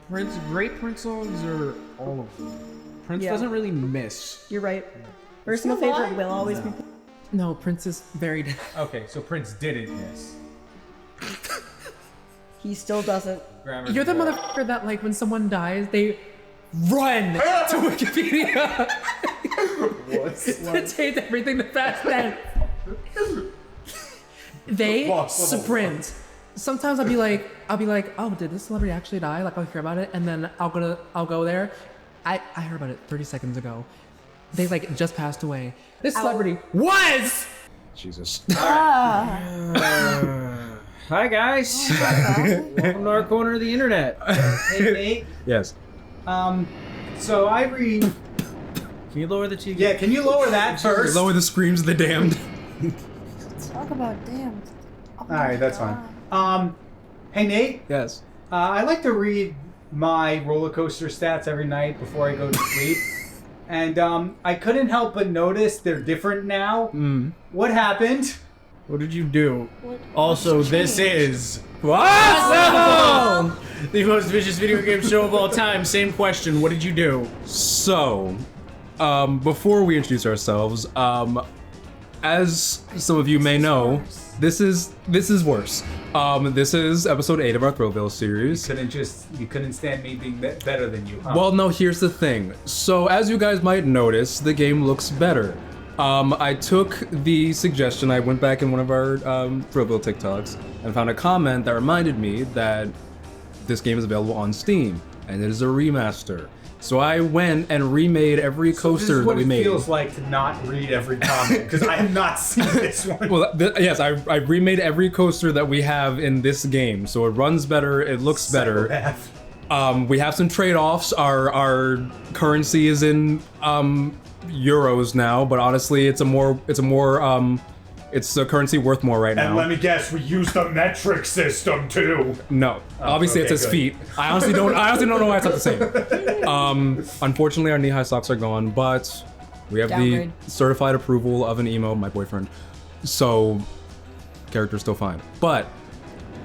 Prince, great Prince songs are all of them. Prince doesn't really miss. You're right. Personal favorite will always be. No, Prince is very. Okay, so Prince didn't miss. He still doesn't. You're the motherfucker that, like, when someone dies, they run to Wikipedia. To change everything to fast then. They sprint. Sometimes I'll be like, oh, did this celebrity actually die? Like, I'll hear about it, and then I'll go there. I heard about it 30 seconds ago. They, like, just passed away. This celebrity was. Jesus. Hi guys. Welcome to our corner of the internet. Hey Nate. Yes. So I read. Can you lower the TV? Yeah, can you lower that first? Lower the screams of the damned. Talk about damn. Oh, Alright, that's fine. Hey Nate. Yes. I like to read my roller coaster stats every night before I go to sleep. And I couldn't help but notice they're different now. What happened? What did you do? Also, This is Level! The most vicious video game show of all time. Same question. What did you do? So, before we introduce ourselves, as some of you may know, this is worse. This is episode 8 of our Thrillville series. You couldn't stand me being better than you, huh? Well, no, here's the thing. So, as you guys might notice, the game looks better. I took the suggestion, I went back in one of our Thrillville TikToks and found a comment that reminded me that this game is available on Steam, and it is a remaster. So I went and remade every coaster that we made. This is what it feels like to not read every comment, because I have not seen this one. Well, yes, I remade every coaster that we have in this game, so it runs better, it looks better. We have some trade-offs. Our currency is in euros now, but honestly, it's a currency worth more right now. And let me guess, we use the metric system too. No, obviously okay, it says good. feet. I honestly don't know why it's not the same. Unfortunately, our knee-high socks are gone, but we have Downgrade. the certified approval of an emo, my boyfriend. So, character's still fine. But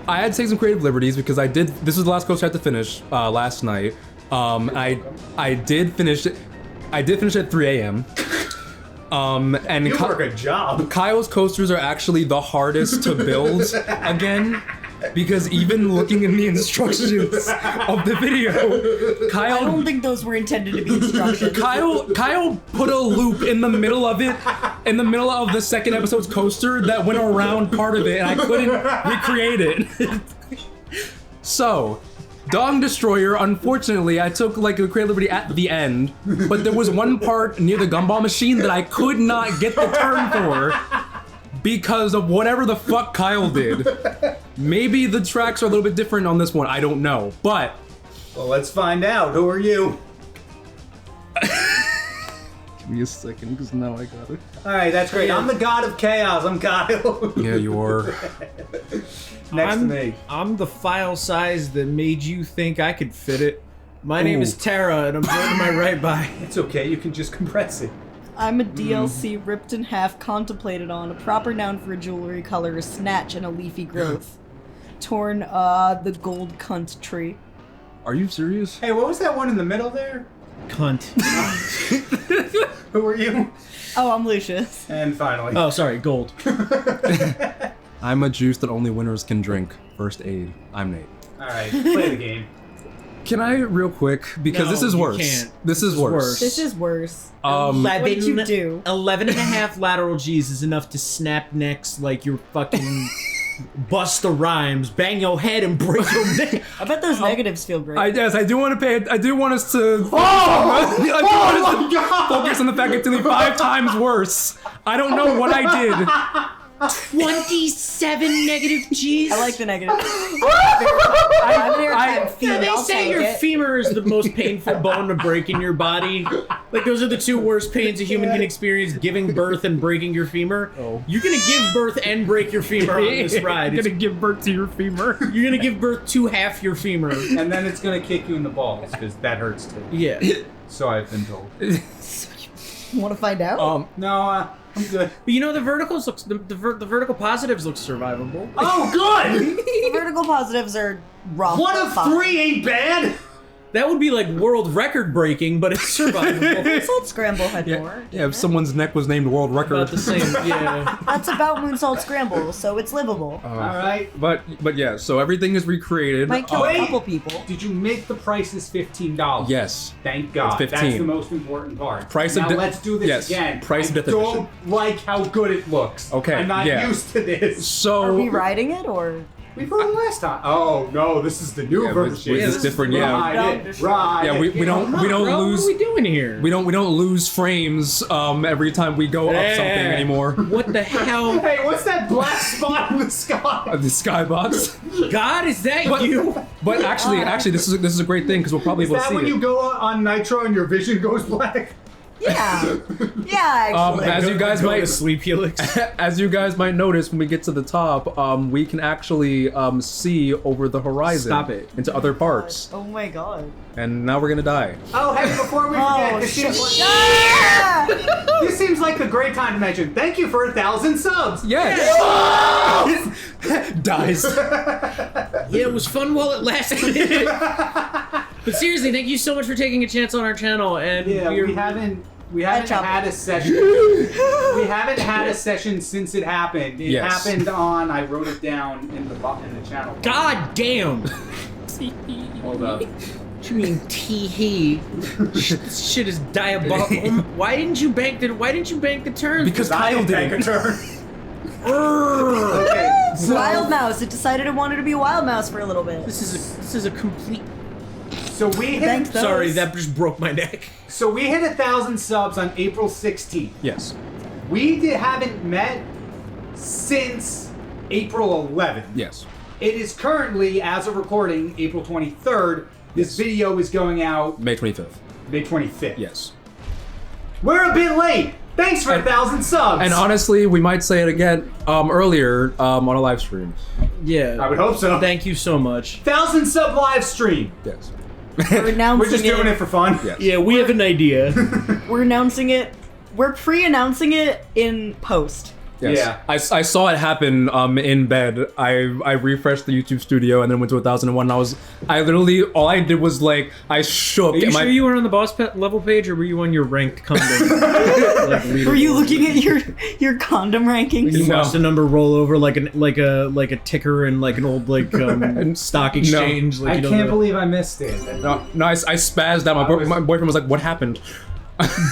I had to take some creative liberties because this is the last coaster I had to finish last night. I did finish it. I did finish at 3 a.m. And You work a job. Kyle's coasters are actually the hardest to build again, because even looking in the instructions of the video, Kyle. I don't think those were intended to be instructions. Kyle put a loop in the middle of it, in the middle of the second episode's coaster that went around part of it, and I couldn't recreate it. So, Dong Destroyer, unfortunately, I took like a creative liberty at the end, but there was one part near the gumball machine that I could not get the turn for because of whatever the fuck Kyle did. Maybe the tracks are a little bit different on this one, I don't know, but... Well, let's find out. Who are you? Give me a second, because now I got it. Alright, that's great. I'm the god of chaos. I'm Kyle. Yeah, you are. Next to me. I'm the file size that made you think I could fit it. My name is Tara, and I'm joined to my right by. It's okay, you can just compress it. I'm a DLC ripped in half, contemplated on. A proper noun for a jewelry color, a snatch, and a leafy growth. Torn, the gold cunt tree. Are you serious? Hey, what was that one in the middle there? Cunt. Who are you? Oh, I'm Lucius. And finally. Oh, sorry, gold. I'm a juice that only winners can drink. First aid. I'm Nate. Alright, play the game. Can I real quick? Because No, this is you worse. can't. This is worse. This is worse. Um, What did you do? 11 and a half lateral G's is enough to snap necks like you're fucking bust the rhymes, bang your head and break your neck. I bet those negatives feel great. I do want us to focus on the fact it's only 5 times worse. I don't know what I did. 27 negative G's? I like the negative. I'm there. I'm female. They I'll say take your it. femur is the most painful bone to break in your body. Like, those are the 2 worst pains a human can experience, giving birth and breaking your femur. Oh. You're gonna give birth and break your femur on this ride. You're gonna give birth to your femur. You're gonna give birth to half your femur. And then it's gonna kick you in the balls, because that hurts too. Yeah. So I've been told. Want to find out? No, I'm good. But you know, the verticals looks the vertical positives look survivable. Oh, good! The vertical positives are rough. One of 3 ain't bad! That would be like world record breaking, but it's survivable. Salt Scramble had more. Yeah, didn't if it? someone's neck was named world record. About the same, yeah. That's about Moonsault Scramble, so it's livable. All right. But yeah, so everything is recreated. Might kill a wait. couple people. Did you make the prices $15? Yes. Thank God. It's 15. That's the most important part. Price of now de- let's do this yes, again. price of I death don't like how good it looks. Okay, I'm not yeah. used to this. So Are we riding it or? We put it last time. Oh no, this is the new Yeah, version. this is different, yeah. Ride it. Ride yeah, we it. don't Bro, lose what are we doing here? we don't lose frames every time we go up something anymore. What the hell? Hey, what's that black spot in the sky? The skybox. God, is that But, you? but actually, this is a great thing because we'll probably Is be able that to when see you it. go on Nitro and your vision goes black? Yeah. Yeah, actually. As you guys Go might to sleep, Helix. as you guys might notice when we get to the top, we can actually see over the horizon. Stop it. Into other parts. Oh my god. And now we're gonna die. Oh, hey, before we forget, Oh, this shit. seems, like, Yeah! this seems like a great time to mention. Thank you for 1,000 subs. Yes. Dies. Yeah, it was fun while it lasted. But seriously, thank you so much for taking a chance on our channel. And Yeah, we're, we haven't Chop. had a session. We haven't had a session since it happened. It Yes. happened on. I wrote it down in the channel. God damn. Hold up. What you mean tee-hee? This shit is diabolical. Why didn't you bank the turns? Because Kyle Take a did. turn. Okay. So, Wild Mouse. It decided it wanted to be a Wild Mouse for a little bit. This is a complete. so we hit. Thanks, though. Sorry, that just broke my neck. So we hit 1,000 subs on April 16th. Yes. We haven't met since April 11th. Yes. It is currently, as of recording, April 23rd. This video is going out May 25th. May 25th. Yes. We're a bit late. Thanks for 1,000 subs. And honestly, we might say it again earlier on a live stream. Yeah. I would hope so. Thank you so much. 1,000 sub live stream. Yes. We're announcing We're just doing it for fun. Yes. Yeah, we have an idea. We're announcing it. We're pre-announcing it in post. Yes. Yeah. I saw it happen in bed. I refreshed the YouTube studio and then went to 1001. And I literally all I did was like I shook. Are you and sure you were on the boss level page, or were you on your ranked condom? Were you looking at your condom rankings? You No. watched the number roll over like a ticker in like an old stock exchange. Like, I you know, can't the believe I missed it. No, I spazzed out. My boyfriend was like, "What happened?"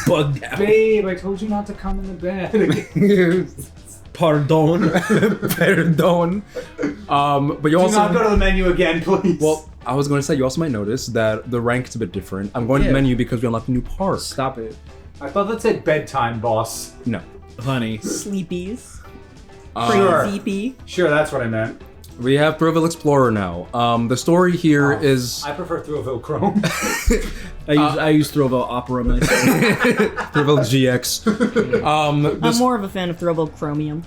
bugged out. Babe, I told you not to come in the bed. Pardon. Perdón. But you Do also not go to the menu again, please. well, I was going to say you also might notice that the rank is a bit different. I'm going to the Yeah. menu because we unlocked a new part. Stop it, I thought that said bedtime, boss. No. honey. Sleepies. Sure. Crazy. Sure, that's what I meant. We have Thrillville Explorer now. The story here is I prefer Thrillville Chrome. I use Thrillville Opera myself. Thrillville GX. I'm more of a fan of Thrillville Chromium.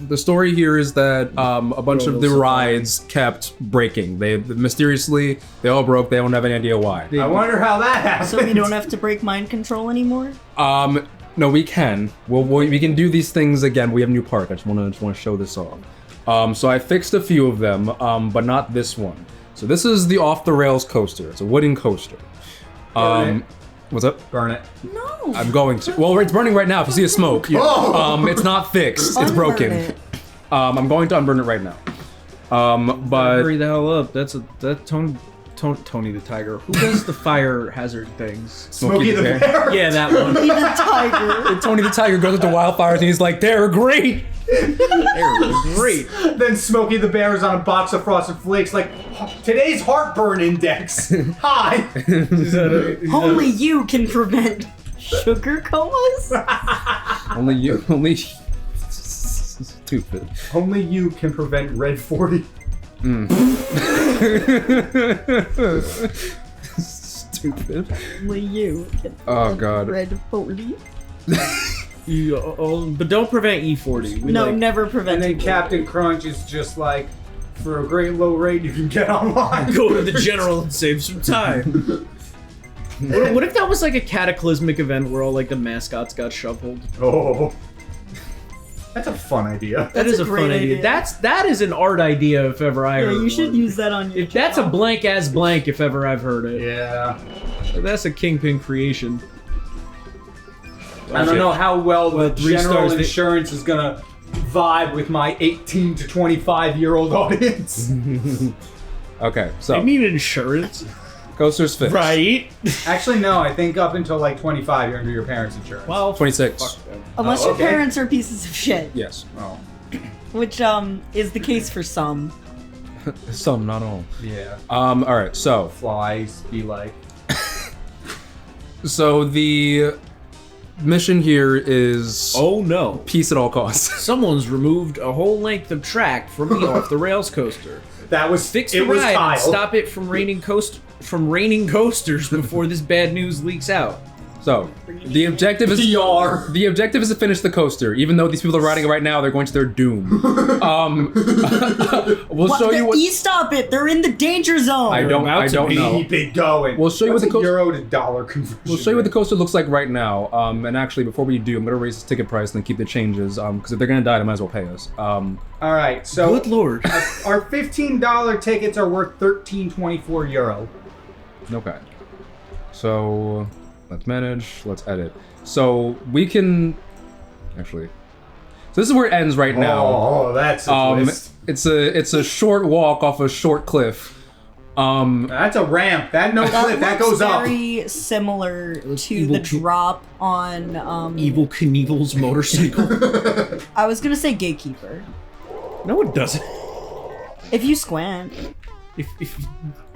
The story here is that a bunch of the Thrillville rides kept breaking. They mysteriously they all broke. They don't have any idea why. I wonder how that happened. So we don't have to break mind control anymore? No, we can. We can do these things again. We have a new park. I just want to show this off. So I fixed a few of them, but not this one. So this is the off the rails coaster. It's a wooden coaster. Burn it. What's up? Burn it. No. I'm going to. Well, it's burning right now. If you see the smoke. Oh! It's not fixed. It's Unburn broken. it. I'm going to unburn it right now. But Hurry the hell up. That's Tony the Tiger. Who does the fire hazard things? Smokey the Bear. Yeah, that one. Be the tiger. Tony the Tiger goes into wildfires and he's like, "They're great." Great. Then Smokey the Bear is on a box of Frosted Flakes like, today's heartburn index. Hi. Only you can prevent sugar comas? Only you. Only. Stupid. Only you can prevent Red 40. Stupid. Only you can Oh God. red 40. But don't prevent E40. We No, like- never And prevent then it. Captain Crunch is just like, for a great low rate, you can get online. Go to the general and save some time. What if that was like a cataclysmic event where all like the mascots got shuffled? Oh. That's a fun idea. That is a a great fun idea. idea. That is an art idea if ever I Yeah, heard you should one. use that on your That's a channel. blank ass blank if ever I've heard it. Yeah. That's a KyngPin creation. I don't know how well the 3 general stars, they- insurance is gonna vibe with my 18 to 25-year-old audience. Okay, so I mean insurance. coaster's fixed. Right? Actually, no. I think up until like 25, you're under your parents' insurance. Well, 26. Unless Oh, your okay. parents are pieces of shit, Yes. Oh, which is the case for some. Some, not all. yeah. All right. So Flies be like. the mission here is oh no. peace at all costs. Someone's removed a whole length of track from the off the rails coaster. That was Fix it. the Was ride Kyle. and stop it from raining coasters before this bad news leaks out. So the objective is DR. the objective is to finish the coaster. Even though these people are riding it right now, they're going to their doom. We'll show you what. Stop it! They're in the danger zone. I don't know. Keep it going. We'll show you What's what the a euro to dollar conversion. We'll show you what the coaster looks like right now. And actually, before we do, I'm gonna raise the ticket price and then keep the changes. Because if they're gonna die, they might as well pay us. All right, so Good lord. our $15 tickets are worth €13.24. Okay. So let's manage. Let's edit. So we can actually. So this is where it ends right now. Oh, that's a twist. It's a short walk off a short cliff. That's a ramp. That no cliff. That looks goes up. very similar to Evil the Knie- drop on. Evil Knievel's motorcycle. I was gonna say Gatekeeper. No, it doesn't. If you squint. If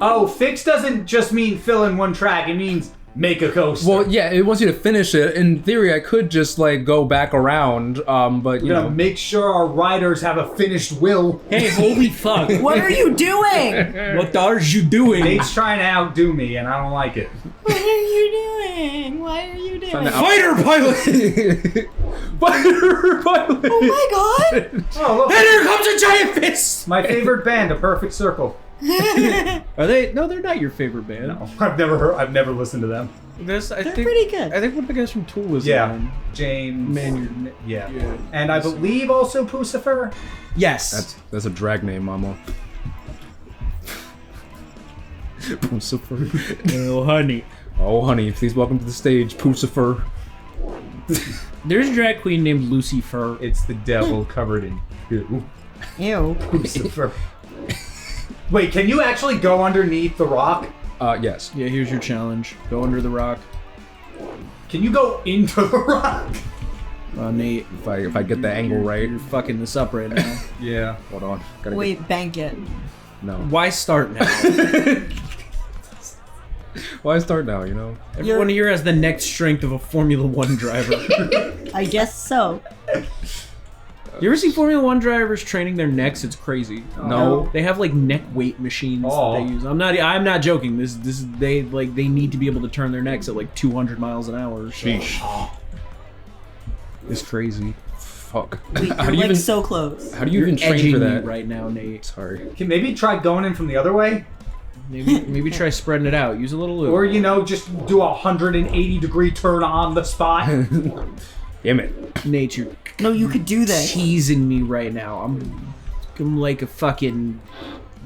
Oh, fix doesn't just mean fill in one track. It means make a coaster. Well, yeah, it wants you to finish it. In theory, I could just like go back around, but you we're gonna know. make sure our riders have a finished will. hey, holy fuck! What are you doing? What are you doing? Nate's trying to outdo me, and I don't like it. What are you doing? Why are you doing? Trying to Fighter pilot! Fighter pilot! Oh my god! Oh, look. And here comes a giant fist! My favorite band, A Perfect Circle. Are they? No, they're not your favorite band. No, I've never listened to them. This, I They're think, pretty good. I think one of the guys from Tool was Yeah, in. James. Man, yeah. yeah. And I believe also Pucifer. Yes. That's a drag name, Mama. Pucifer. Oh, honey. Oh, honey, please welcome to the stage, Pucifer. There's a drag queen named Lucy Fur. It's the devil covered in goo. Ew. Pucifer. Wait, can you actually go underneath the rock? Yes. Yeah, here's your challenge. Go under the rock. Can you go into the rock? Nate, If I get the angle right. you're fucking this up right now. Yeah. Hold on. Gotta Wait, bank it. Get, no. Why start now? Why start now, you know? Everyone here has the neck strength of a Formula One driver. I guess so. You ever see Formula One drivers training their necks? It's crazy. No. They have like neck weight machines Oh. that they use. I'm not joking. This is they need to be able to turn their necks at like 200 miles an hour. So. Sheesh. It's crazy. Fuck. Wait, How you're do you like even so close. how do you You're even train edging for me that? right now, Nate. Sorry. Can maybe try going in from the other way? Maybe try spreading it out. Use a little loop. Or, just do a 180-degree turn on the spot? Damn it. Nate, you're No, you could do this. teasing me right now. I'm like a fucking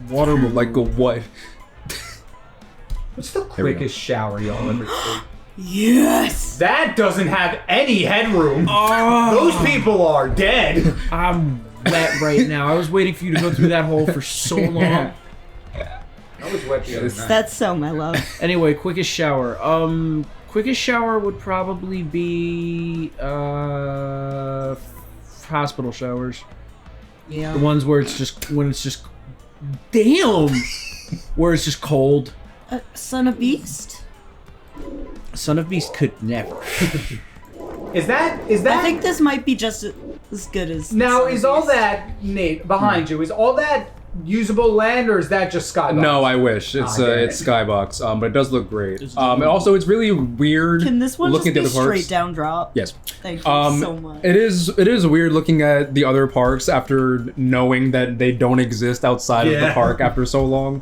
water balloon. Like a what? What's the we go. quickest shower y'all ever take? Yes! That doesn't have any headroom. Oh, Those people are dead. I'm wet right now. I was waiting for you to go through that hole for so long. I was wet the other night. That's so my love. Anyway, quickest shower. Quickest shower would probably be hospital showers. Yeah. The ones where it's just damn, where it's just cold. Son of Beast? Son of Beast could never. Is that? I think this might be just as good as. Now, Son of is all Beast. that, Nate, behind you, is all that usable land, or is that just skybox? No, I wish. It's damn it's it. Skybox, but it does look great. And also, it's really weird Can this one looking just at be the other parks. straight down drop? Yes. Thank you so much. It is weird looking at the other parks after knowing that they don't exist outside of the Yeah. park after so long.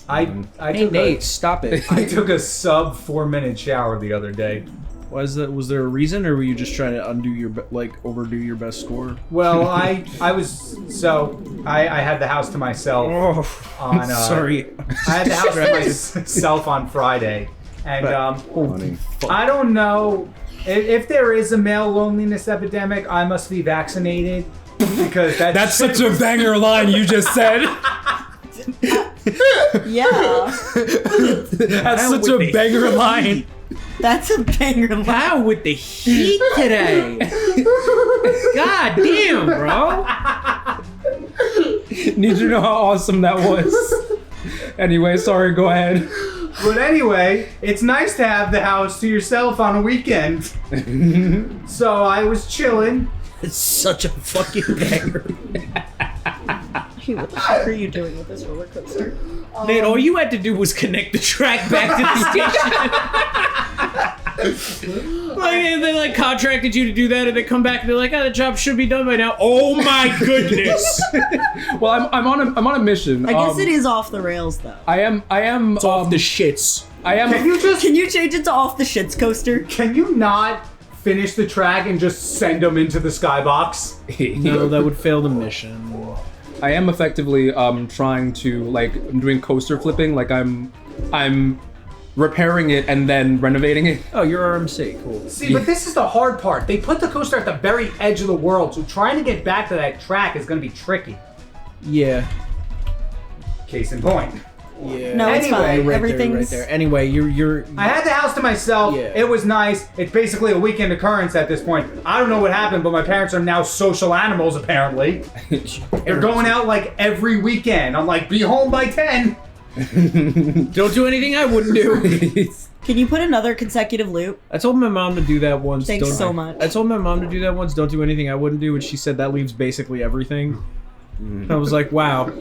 I Hey took Nate, stop it. I took a sub 4-minute shower the other day. Was there a reason, or were you just trying to overdo your best score? Well, I had the house to myself on. Sorry. I had the house to myself on Friday, and I don't know if there is a male loneliness epidemic. I must be vaccinated because That's such a banger line you just said. Yeah. That's such a banger line. That's a banger line. Wow, with the heat today. God damn, bro. Need you to know how awesome that was. Anyway, sorry, go ahead. But anyway, it's nice to have the house to yourself on a weekend. So I was chilling. It's such a fucking banger. Hey, what the fuck are you doing with this roller coaster? Man, all you had to do was connect the track back to the station. They contracted you to do that, and they come back and they're like, "Oh, the job should be done by now." Oh my goodness! Well, I'm on a mission. I guess it is off the rails, though. I am. It's off the shits. I am. Can you change it to off the shits coaster? Can you not finish the track and just send them into the skybox? No, that would fail the mission. I am effectively trying to I'm doing coaster flipping. Like I'm repairing it and then renovating it. Oh, you're RMC. Cool. See, but this is the hard part. They put the coaster at the very edge of the world, so trying to get back to that track is going to be tricky. Yeah. Case in point. Yeah. No, it's Anyway, fine. Right Everything's there. Anyway, you're. I had the house to myself. Yeah. It was nice. It's basically a weekend occurrence at this point. I don't know what happened, but my parents are now social animals, apparently. They're going out like every weekend. I'm like, be home by 10. Don't do anything I wouldn't do. Can you put another consecutive loop? I told my mom to do that once. Thanks so much. I told my mom to do that once. Don't do anything I wouldn't do, and she said that leaves basically everything. I was like, wow,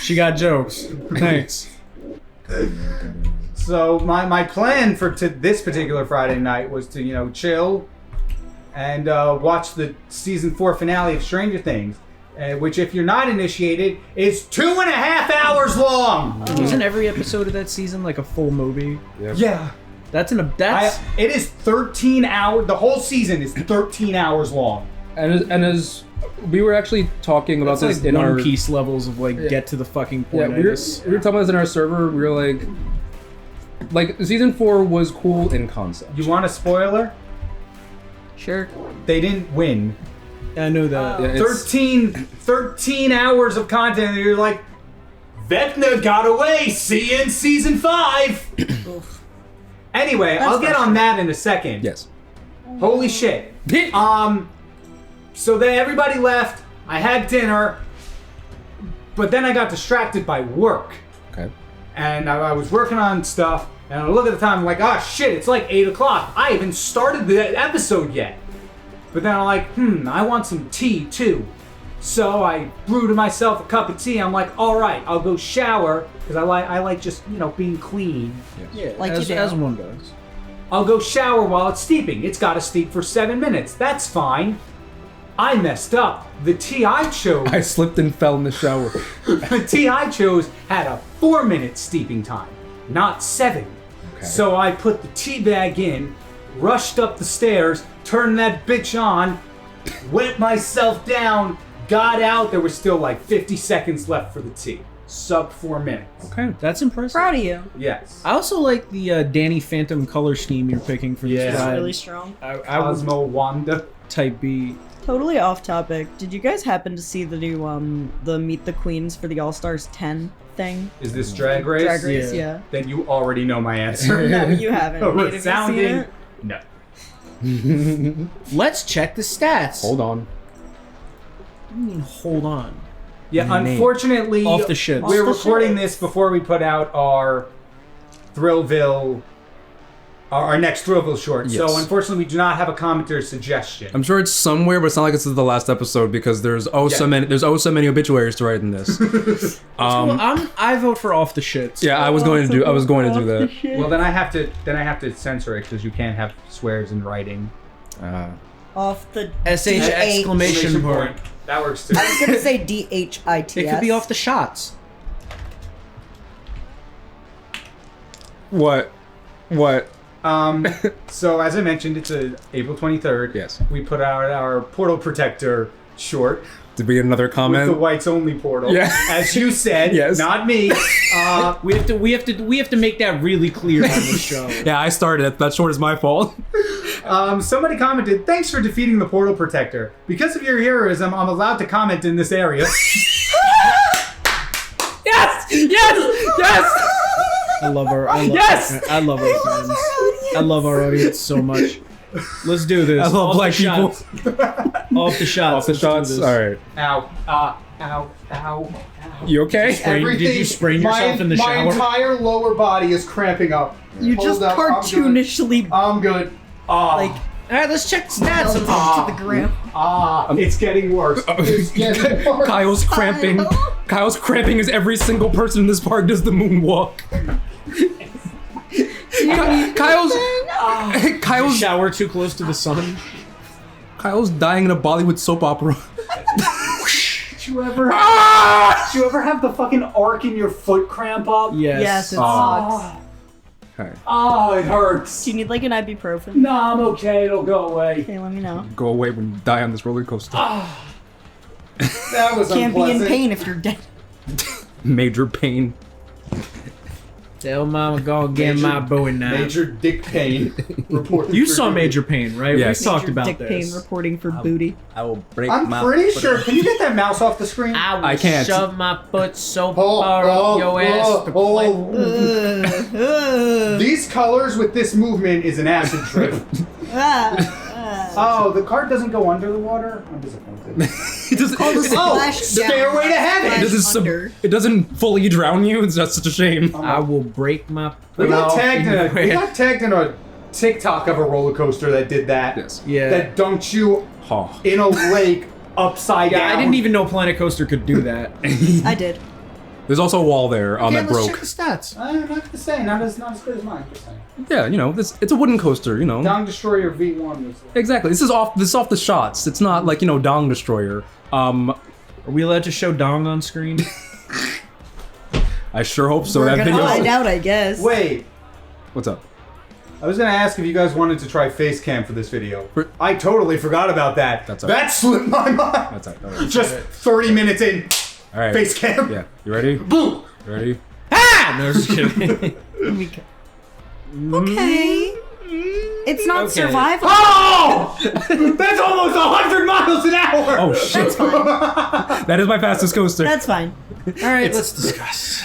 she got jokes. Thanks. So my plan for this particular Friday night was to chill and watch the season 4 finale of Stranger Things, which, if you're not initiated, is 2.5 hours long. Wasn't every episode of that season like a full movie? Yeah. It is 13 hours. The whole season is 13 hours long. And as we were actually talking about That's this like in One our Piece levels of get to the fucking yeah, point. we were talking about this in our server. We were like season 4 was cool in concept. You want a spoiler? Sure. They didn't win. I know that. Yeah, it's- 13 hours of content, and you're like, Vecna got away. See you in season 5. Anyway, That's I'll get on that in a second. Yes. Holy shit. So then everybody left. I had dinner, but then I got distracted by work. Okay. And I was working on stuff, and I look at the time, I'm like, oh shit, it's like 8 o'clock. I haven't started the episode yet. But then I'm like, I want some tea too. So I brewed myself a cup of tea. I'm like, all right, I'll go shower, because I like just, being clean. Yeah, Like you do. as one does. I'll go shower while it's steeping. It's got to steep for 7 minutes. That's fine. I messed up. The tea I chose... I slipped and fell in the shower. The tea I chose had a 4-minute steeping time, not 7. Okay. So I put the tea bag in, rushed up the stairs, turned that bitch on, wet myself down, got out. There was still like 50 seconds left for the tea. Sub 4 minutes. Okay. That's impressive. Proud of you. Yes. I also like the Danny Phantom color scheme you're picking for Yeah. this It's ride. really strong. I would Cosmo Wanda. type B. Totally off topic. Did you guys happen to see the new the Meet the Queens for the All Stars 10 thing? Is this Drag Race? Drag Race, Yeah. yeah. Then you already know my answer. No, you haven't. Oh, Nate, have you seen resounding. it? No. Let's check the stats. Hold on. What do you mean, hold on? Yeah, Nate. unfortunately, Off the shits. we're Off the recording shits. this before we put out our Thrillville, our next Thrillville short. Yes. So unfortunately, we do not have a commenter suggestion. I'm sure it's somewhere, but it's not like it's the last episode because there's so many obituaries to write in this. Well, I vote for off the shits. Yeah, I was going to do that. Well, then I have to censor it because you can't have swears in writing. Off the SH DH. exclamation point. That works too. I was gonna say DHITS. It could be off the shots. What? So as I mentioned, it's April 23rd. Yes. We put out our Portal Protector short. To be another With comment. the whites only portal. Yeah. As you said, Yes. not me. We have to make that really clear on the show. Yeah, I started it. That short is my fault. Somebody commented, "Thanks for defeating the Portal Protector. Because of your heroism, I'm allowed to comment in this area." Yes! Yes! Yes! I love our Yes! I love our friends. I love our audience so much. Let's do this. I love Off black the people. shots. Off the shots. Off the Let's do shots. this. All right. Ow. Ow. Ow. You okay? Did you sprain yourself in the shower? My entire lower body is cramping up. You Hold just up, I'm good. cartoonishly I'm good. like All right, let's check stats. melted to the ground. It's getting worse. It's getting worse. Kyle's cramping. Kyle's cramping as every single person in this park does the moonwalk. Kyle's Shower too close to the sun. Kyle's dying in a Bollywood soap opera. Did you ever have the fucking arc in your foot cramp up? Yes. Yes, it sucks. Okay. Oh, it hurts. Do you need like an ibuprofen? No, I'm okay. It'll go away. Okay, let me know. Go away when you die on this roller coaster. That was Can't be in unpleasant. pain if you're dead. Major pain. Tell mama go get my Bowie knife. Major dick pain. Report. You saw Major Pain, right? Yes. We talked Major about dick pain this. reporting for booty. I will break I'm pretty sure. Can you get that mouse off the screen? I will I can't. shove my foot so far up your ass to play. These colors with this movement is an acid trip. Oh, the card doesn't go under the water? I'm disappointed. It doesn't, Splash Stairway to Heaven! it, doesn't under. it doesn't fully drown you. It's just such a shame. I will break my We got foot. tagged in a TikTok of a roller coaster that did that. Yes. Yeah. That dunked you Oh. in a lake upside Yeah, down. I didn't even know Planet Coaster could do that. I did. There's also a wall there that let's broke. check the stats. I'm not gonna say, not as good as mine. Just saying. Yeah, you know, it's a wooden coaster. You know. Dong Destroyer V1 was. Exactly. This is off the shots. It's not like, you know, Dong Destroyer. Are we allowed to show Dong on screen? I sure hope so. We're That gonna video. find out, I guess. Wait, What's up? I was gonna ask if you guys wanted to try face cam for this video. For- I totally forgot about that. That's all that slipped my mind. That's all right. Just 30 minutes in, All right. face cam. Yeah. You ready? Boo! You ready? Ah! No, just kidding. Okay. It's not Okay. survival. Oh! That's almost 100 miles an hour! Oh shit! That's fine. That is my fastest coaster. That's fine. All right, let's discuss.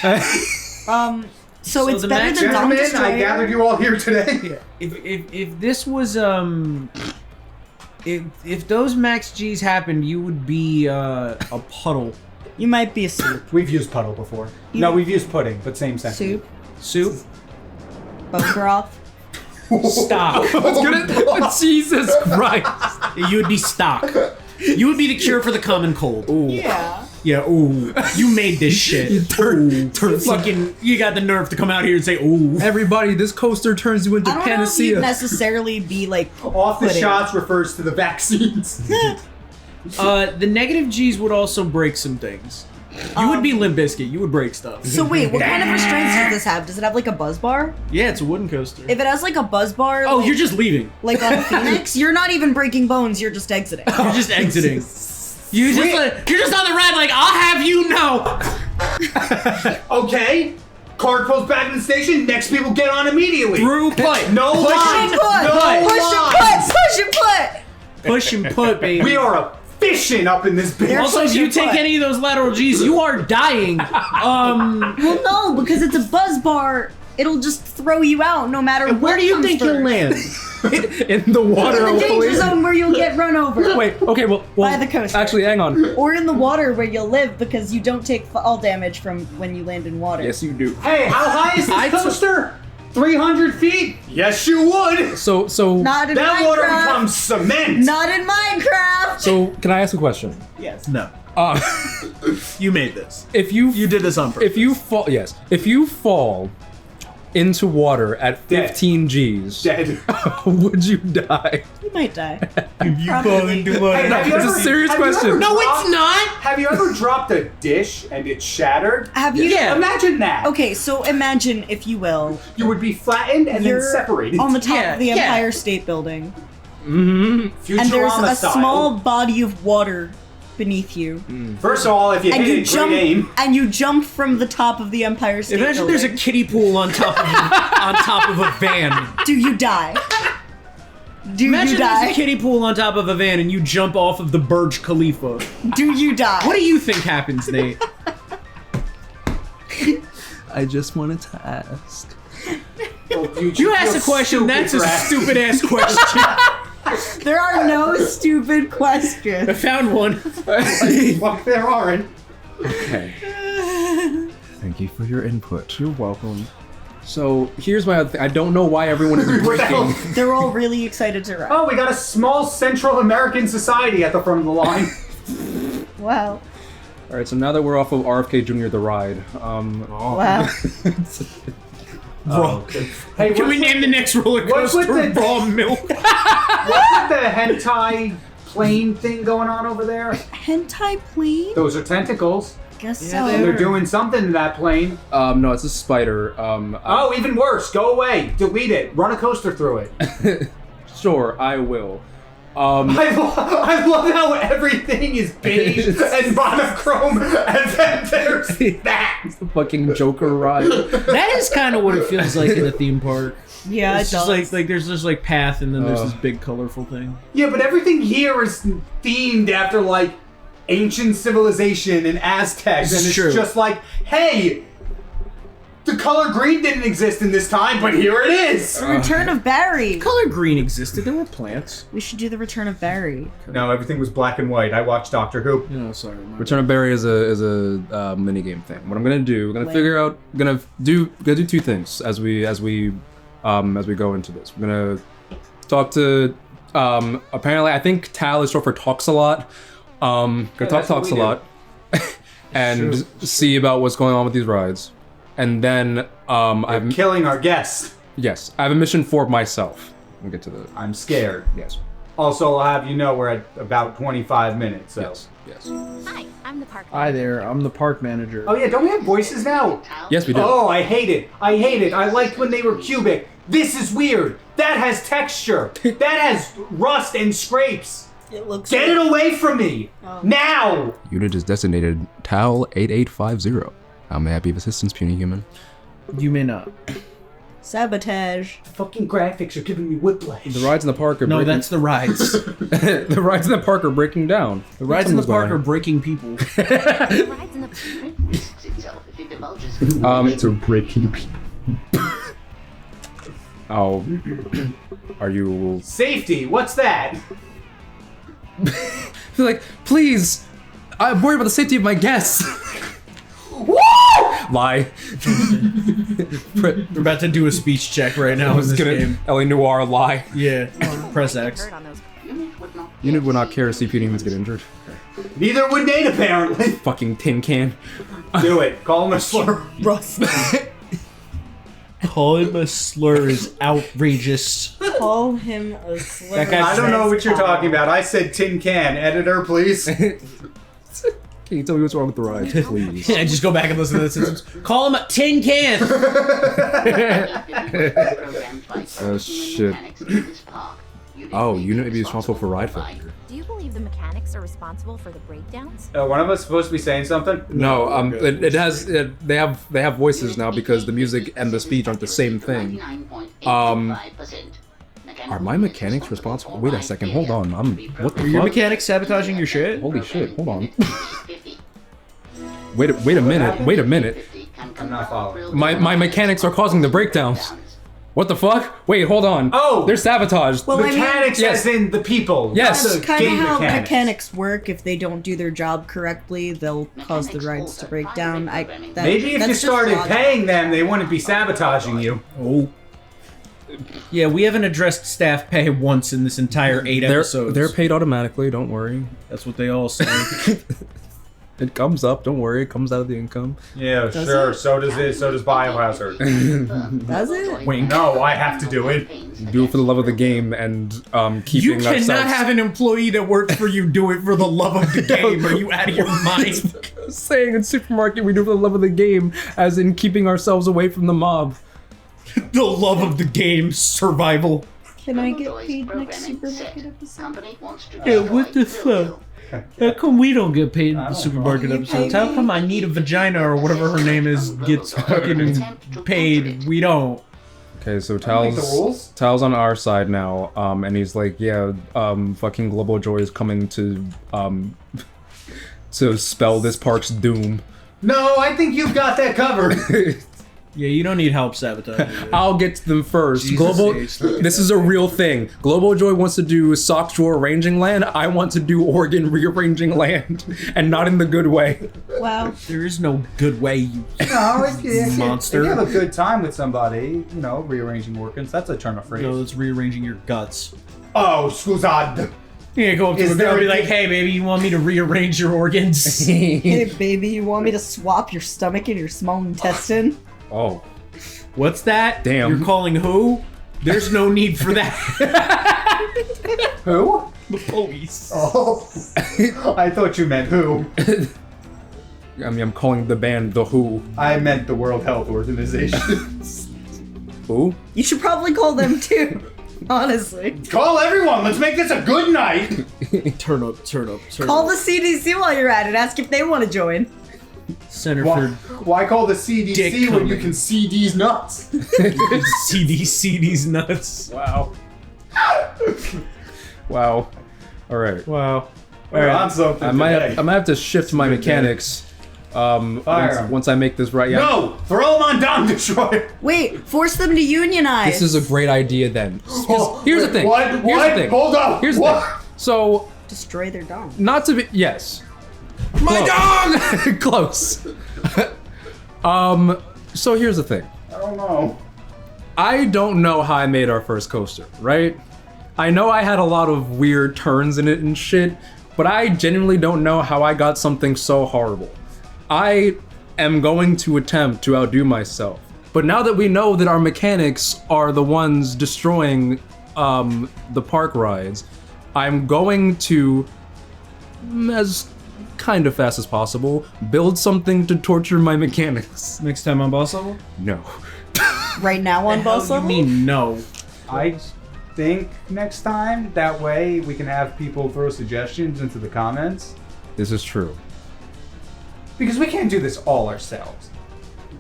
So it's the better match- than Dong Gentlemen, Destroyer. I gathered you all here today. If this was if those Max G's happened, you would be a puddle. You might be a soup. We've used puddle before. No, we've used pudding, but same sentence. Soup. Soup. Bone broth. Stock. Let's get it. Jesus Christ! You would be stock. You would be the cure for the common cold. Ooh. Yeah. Yeah, ooh. You made this shit. Turn Fucking, you got the nerve to come out here and say, ooh. Everybody, this coaster turns you into I don't know if panacea. you'd necessarily be like Off the pudding. shots refers to the vaccines. The negative G's would also break some things. You would be Limp Bizkit. You would break stuff. So wait, what kind of restraints does this have? Does it have like a buzz bar? Yeah, it's a wooden coaster. If it has like a buzz bar, Oh, like, you're just leaving. like on Phoenix, you're not even breaking bones. You're just exiting. You're just exiting. You're just on the ride like, I'll have you know. Okay. Card pulls back in the station. Next people get on immediately. Through put. No Push lines. and put. No Push and lines. put. Push and put. Push and put, baby. We are efficient up in this bitch. Also, if you take any of those lateral G's, you are dying. Well, no, because it's a buzz bar. It'll just throw you out no matter Where what do you comes think you'll first. land? in the water. In the danger hopefully. zone where you'll get run over. Wait. Okay. Well. By the coaster. Actually, hang on. Or in the water where you'll live because you don't take fall damage from when you land in water. Yes, you do. Hey, how high is this coaster? 300 feet? Yes, you would. So. Not in That Minecraft. water becomes cement. Not in Minecraft. So, can I ask a question? Yes. No. You made this. If you You did this on purpose. If you fall, yes. If you fall into water at 15 G's, Dead. would you die? You might die. You fall Probably. into water. Hey, have you It's a ever- serious have you question. ever No, dropped- it's not. Have you ever dropped a dish and it shattered? Have you? Yeah. Imagine that. Okay, so imagine, if you will, You would be flattened and you're then separated. on the top Yeah, of the yeah. Empire State Building, Mm-hmm. Futurama and there's a style. small body of water beneath you, First of all, if you and hit you it, jump, great aim. and you jump from the top of the Empire State Imagine Building. there's a kiddie pool on top of a van. Do you die? Do Imagine you there's die? a kiddie pool on top of a van and you jump off of the Burj Khalifa. Do you die? What do you think happens, Nate? I just wanted to ask. You asked a question. That's a stupid ass question. There are no stupid I questions. found one. Fuck, there aren't. Okay. Thank you for your input. You're welcome. So here's my other thing. I don't know why everyone is What the hell? breaking. They're all really excited to ride. Oh, we got a small Central American society at the front of the line. Wow. All right, so now that we're off of RFK Jr. the ride, Wow. Hey, Can we name the next roller what's with coaster the- Raw Milk? what's with the hentai plane thing going on over there? Hentai plane? Those are tentacles. Guess Yeah, so. they They're doing something to that plane. no, it's a spider. Oh, even worse. Go away. Delete it. Run a coaster through it. Sure, I will. I love how everything is beige and monochrome, and then there's that. Fucking Joker ride. That is kind of what it feels like in a theme park. Yeah, It's it just does. like there's this path and then there's this big colorful thing. Yeah, but everything here is themed after like ancient civilization and Aztecs, This and is it's true. just like, hey, the color green didn't exist in this time, but here it is. The Return of Barry. Color green existed. There were plants. We should do the Return of Barry. No, everything was black and white. I watched Doctor Who. No, sorry. Return of Barry is a mini game thing. What I'm gonna do, we're gonna figure out, gonna do two things as we go into this. We're gonna talk to apparently I think TAL is short for talks a lot. Gonna that's what talks we a lot, and see about what's going on with these rides, and then I'm killing our guests. yes, I have a mission for myself. We'll get to the I'm scared. yes, Also, I'll have you know we're at about 25 minutes. So. yes. Hi, I'm the park. Hi there. I'm the park manager. Oh yeah, don't we have voices now? Yes, we do. Oh, I hate it. I hate it. I liked when they were cubic. This is weird. That has texture. That has rust and scrapes. It looks Get it away from me! Oh. Now! Unit is designated TAL 8850. How may I be of assistance, puny human? You may not. sabotage. Fucking graphics are giving me whiplash. The rides in the park are No, breaking. that's the rides. The rides in the park are breaking down. The rides in the Something's park are going on. breaking people. The rides in the To breaking Oh, are you Safety, what's that? like, please? I'm worried about the safety of my guests. Lie. We're about to do a speech check right now I in was this gonna game. LA Noir lie. Yeah. Press X. heard on those. Unit would not care to see puny humans get injured. Neither would Nate, apparently. Fucking tin can. Do it. Call him a slur. Rust. Call him a slur is outrageous. Call him a slur. That guy's- I don't know what you're talking about. I said tin can. Editor, please. Can you tell me what's wrong with the rides, please? Yeah, just go back and listen to the sentence. Call him a tin can. Oh, shit. Oh, Unit may be responsible for ride failure. Do you believe the mechanics are responsible for the breakdowns? One of us supposed to be saying something? No, it has. They have voices now because the music and the speech aren't the same thing. Are my mechanics responsible? Wait a second, hold on. What the Are your fuck? mechanics sabotaging your shit? Holy shit, hold on. Wait a minute. I'm not following. My mechanics are causing the breakdowns. What the fuck? Wait, hold on. Oh! They're sabotaged. Well, I mean, Mechanics Yes. as in the people. Yes. not the kind of game how mechanics. mechanics work. If they don't do their job correctly, they'll cause the rides to break down. Maybe if you started paying them, they wouldn't be sabotaging you. Oh. Yeah, we haven't addressed staff pay once in this entire 8 episodes. They're paid automatically. Don't worry. That's what they all say. It comes up. Don't worry. It comes out of the income. Yeah, sure. So does it. So does Biohazard. Does it? Wink. No, I have to do it. Do it for the love of the game and keeping You cannot ourselves. have an employee that works for you do it for the love of the game. Are you out of your mind? Saying in supermarket we do it for the love of the game, as in keeping ourselves away from the mob. The love of the game, survival. Can I get paid next supermarket episode? Yeah, what the fuck? How come we don't get paid in the supermarket episodes? How come I need a vagina or whatever her name is gets fucking paid? We don't. Okay, so Make the rules. Tal's on our side now, and he's like, yeah, fucking Global Joy is coming to spell this park's doom. No, I think you've got that covered. Yeah, you don't need help sabotaging it. I'll get to them first. Jesus Global, H. this is a real thing. Global Joy wants to do sock drawer arranging land. I want to do organ rearranging land, and not in the good way. Wow. There is no good way, you No, monster. If you have a good time with somebody, rearranging organs, that's a turn of phrase. No, it's rearranging your guts. Oh, scusad. Yeah, go up to Is a girl and be there- like, hey, baby, you want me to rearrange your organs? Hey, baby, you want me to swap your stomach and your small intestine? Oh, What's that? Damn. You're calling who? There's no need for that. Who? The police. Oh, I thought you meant who. I mean, I'm calling the band The Who. I meant the World Health Organization. Who? You should probably call them too. Honestly. Call everyone. Let's make this a good night. Turn up, turn up, turn Call up. the CDC while you're at it. Ask if they want to join. Center Why, for why call the CDC Dick when you coming. can see these nuts? CD's nuts. Wow. Wow. All right. Wow. We're on something I might today. have to shift my mechanics. Fire 'em. Once I make this right. Yeah. No! Throw them on Dom Destroyer! Wait, force them to unionize. This is a great idea then. 'Cause Oh, here's the wait, thing. What? Here's What? the thing. Hold up! Here's the what? thing. So, Destroy their dome. not to be yes. My dog. Close. So here's the thing. I don't know. I don't know how I made our first coaster, right? I know I had a lot of weird turns in it and shit, but I genuinely don't know how I got something so horrible. I am going to attempt to outdo myself. But now that we know that our mechanics are the ones destroying the park rides, I'm going to, as kind of fast as possible, build something to torture my mechanics. Next time on Boss Level? No. Right now on boss You level? mean no? I think next time, that way we can have people throw suggestions into the comments. This is true. Because we can't do this all ourselves.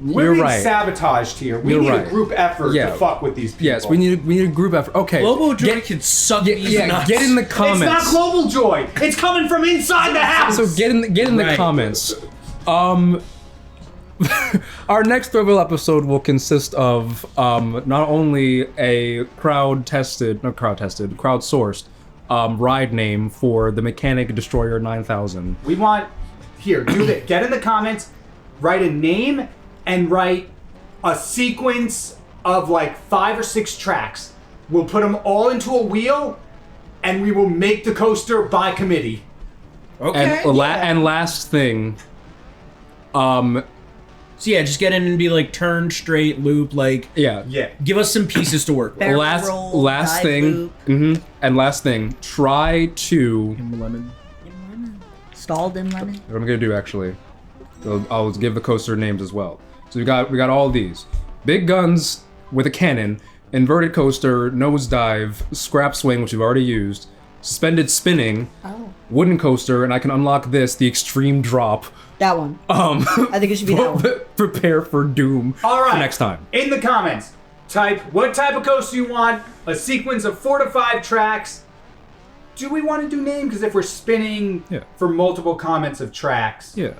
We're You're being right. sabotaged here. We You're need right. a group effort Yeah. to fuck with these people. Yes, we need a group effort. Okay. Global Joy can suck these Yeah, nuts. get in the It's comments. not global joy. It's coming from inside the house. So get in the Right. comments. Our next Thrillville episode will consist of not only a crowdsourced ride name for the Mechanic Destroyer 9000. We want here. Do this. Get in the comments. Write a name and write a sequence of like 5 or 6 tracks. We'll put them all into a wheel, and we will make the coaster by committee. Okay. And last thing, So yeah, just get in and be like turn, straight, loop, like yeah. give us some pieces to work with. Barrel last roll, last dive thing, loop. and last thing, try to. Lemon. Stalled in lemon. What I'm gonna do actually, I'll give the coaster names as well. So we got all these big guns with a cannon, inverted coaster, nosedive, scrap swing, which we've already used, suspended spinning, Oh. wooden coaster, and I can unlock this, the extreme drop. That one. I think it should be that one. Prepare for doom. All right. For next time. In the comments, type what type of coaster you want. A sequence of 4 to 5 tracks. Do we want to do name? Because if we're spinning Yeah. for multiple comments of tracks, Yeah.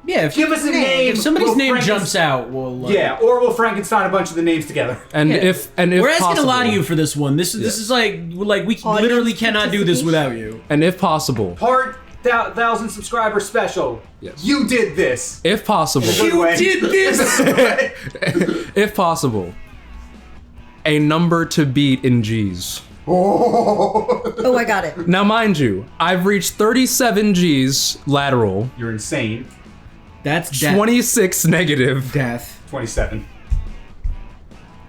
Yeah, if give us a name. if somebody's we'll name Franken- jumps out, we'll Yeah, or we'll Frankenstein a bunch of the names together. And Yeah. if We're asking possible, a lot of you for this one. This is like we Audience literally cannot do this without you. And if possible, Part 1,000 subscriber special. Yes. You did this. if possible, Good way. this. if possible, a number to beat in G's. Oh, I got it. Now, mind you, I've reached 37 G's lateral, You're insane. That's death. 26 negative, Death. 27.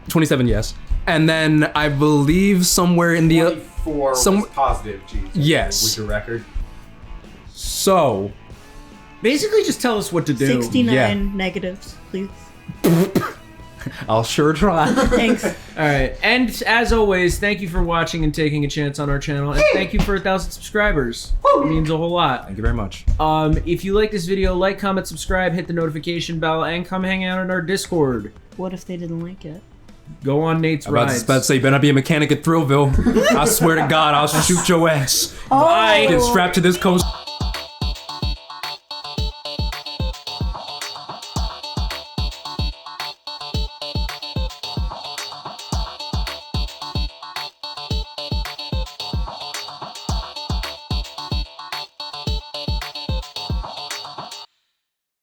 27 yes, and then I believe somewhere in the 24 was positive. Geez. Yes. Was your record? so Basically, just tell us what to do. 69 Yeah. negatives, please. I'll sure try. Thanks. All right, and as always, thank you for watching and taking a chance on our channel, and thank you for 1,000 subscribers. It means a whole lot. Thank you very much. If you like this video, like, comment, subscribe, hit the notification bell, and come hang out in our Discord. What if they didn't like it? Go on Nate's About rides. to say, you better not be a mechanic at Thrillville. I swear to God, I'll shoot your ass. Oh. Get strapped to this coast.